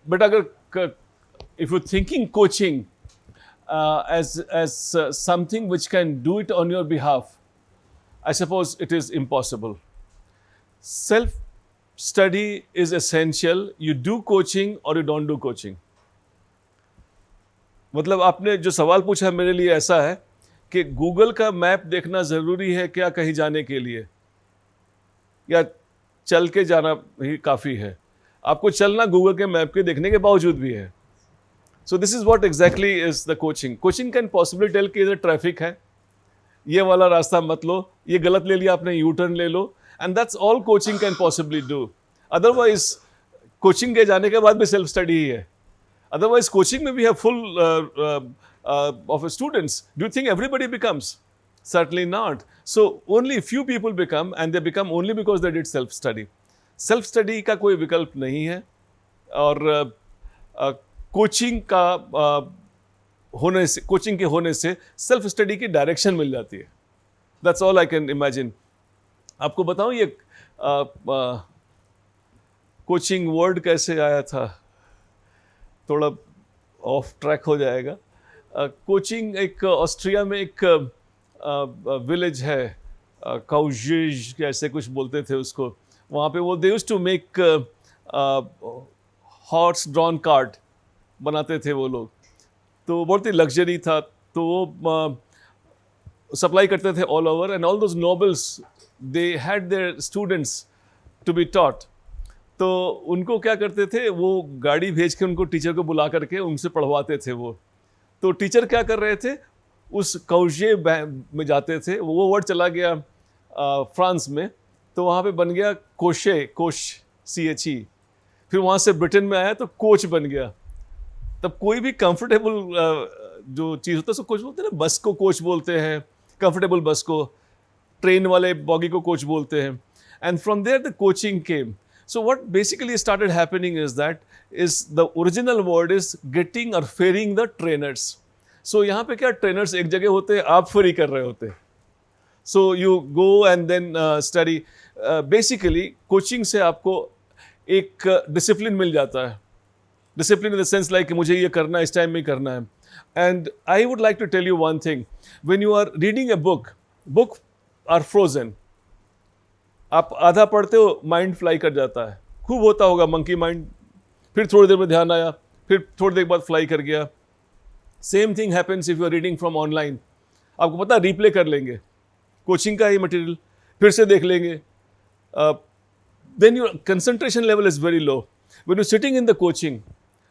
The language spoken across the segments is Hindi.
बट अगर if you're thinking coaching as something which can do it on your behalf, I suppose it is impossible. Self study is essential. You do coaching or you don't do coaching. मतलब आपने जो सवाल पूछा मेरे लिए ऐसा है कि गूगल का मैप देखना ज़रूरी है क्या कहीं जाने के लिए, या चल के जाना ही काफ़ी है? आपको चलना गूगल के मैप के देखने के बावजूद भी है. So this is what exactly is the coaching. Coaching can possibly tell कि इधर ट्रैफिक है, ये वाला रास्ता मत लो, ये गलत ले लिया आपने, यू टर्न ले लो, and that's all coaching can possibly do. Otherwise coaching के जाने के बाद भी सेल्फ स्टडी ही है. Otherwise, coaching may we have full of students. Do you think everybody becomes? Certainly not. So only few people become, and they become only because they did self-study. Self-study का कोई विकल्प नहीं है, और कोचिंग का होने से, कोचिंग के होने से सेल्फ स्टडी की डायरेक्शन मिल जाती है. That's all I can imagine. आपको बताऊं ये कोचिंग वर्ड कैसे आया था, थोड़ा ऑफ ट्रैक हो जाएगा. कोचिंग एक ऑस्ट्रिया में एक विलेज है, काउजेज ऐसे कुछ बोलते थे उसको. वहाँ पे वो they used to make horse drawn cart बनाते थे वो लोग. तो बहुत ही लग्जरी था. तो वो सप्लाई करते थे all over, and all those nobles they had their students to be taught. तो उनको क्या करते थे, वो गाड़ी भेज के उनको टीचर को बुला करके उनसे पढ़वाते थे वो. तो टीचर क्या कर रहे थे, उस कौशे में जाते थे. वो वर्ड चला गया फ्रांस में, तो वहाँ पे बन गया कोशे, कोश CHE. फिर वहाँ से ब्रिटेन में आया तो कोच बन गया. तब कोई भी कंफर्टेबल जो चीज़ होता है उसको कोच बोलते हैं ना. बस को कोच बोलते हैं, कंफर्टेबल बस को. ट्रेन वाले बॉगी को कोच बोलते हैं. And from there the coaching came. So what basically started happening is the original word is getting or ferrying the trainers. So यहाँ पे क्या trainers एक जगह होते हैं, आप ferry कर रहे होते हैं. So you go and then study. Basically coaching से आपको एक discipline मिल जाता है. Discipline in the sense like मुझे ये करना है, इस टाइम में करना है. And I would like to tell you one thing. When you are reading a book are frozen. आप आधा पढ़ते हो, माइंड फ्लाई कर जाता है. खूब होता होगा मंकी माइंड, फिर थोड़ी देर में ध्यान आया, फिर थोड़ी देर बाद फ्लाई कर गया. Same thing happens if you are reading from online. आपको पता है रिप्ले कर लेंगे कोचिंग का ही मटेरियल, फिर से देख लेंगे. Then your concentration level is very low. When you sitting in the coaching,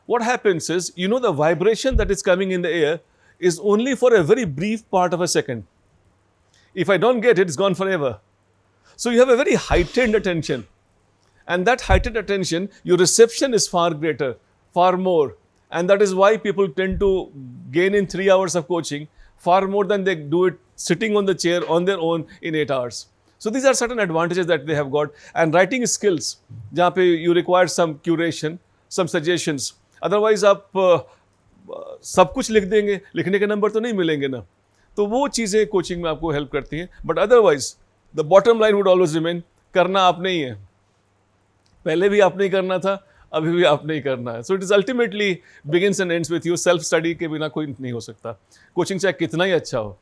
what happens is, you know the vibration that is coming in the air is only for a very brief part of a second. If I don't get it, it's gone for ever. So you have a very heightened attention, and that heightened attention, your reception is far greater, far more, and that is why people tend to gain in 3 hours of coaching far more than they do it sitting on the chair on their own in 8 hours. So these are certain advantages that they have got. And writing skills, जहाँ पे you require some curation, some suggestions. Otherwise आप सब कुछ लिख देंगे, लिखने के नंबर तो नहीं मिलेंगे ना. तो वो चीज़ें कोचिंग में आपको हेल्प करती हैं. But otherwise the bottom line would always remain, करना आपने ही है. पहले भी आपने ही करना था, अभी भी आपने ही करना है. So it is ultimately begins and ends with you. Self study के बिना कोई नहीं हो सकता. कोचिंग चाहे कितना ही अच्छा हो.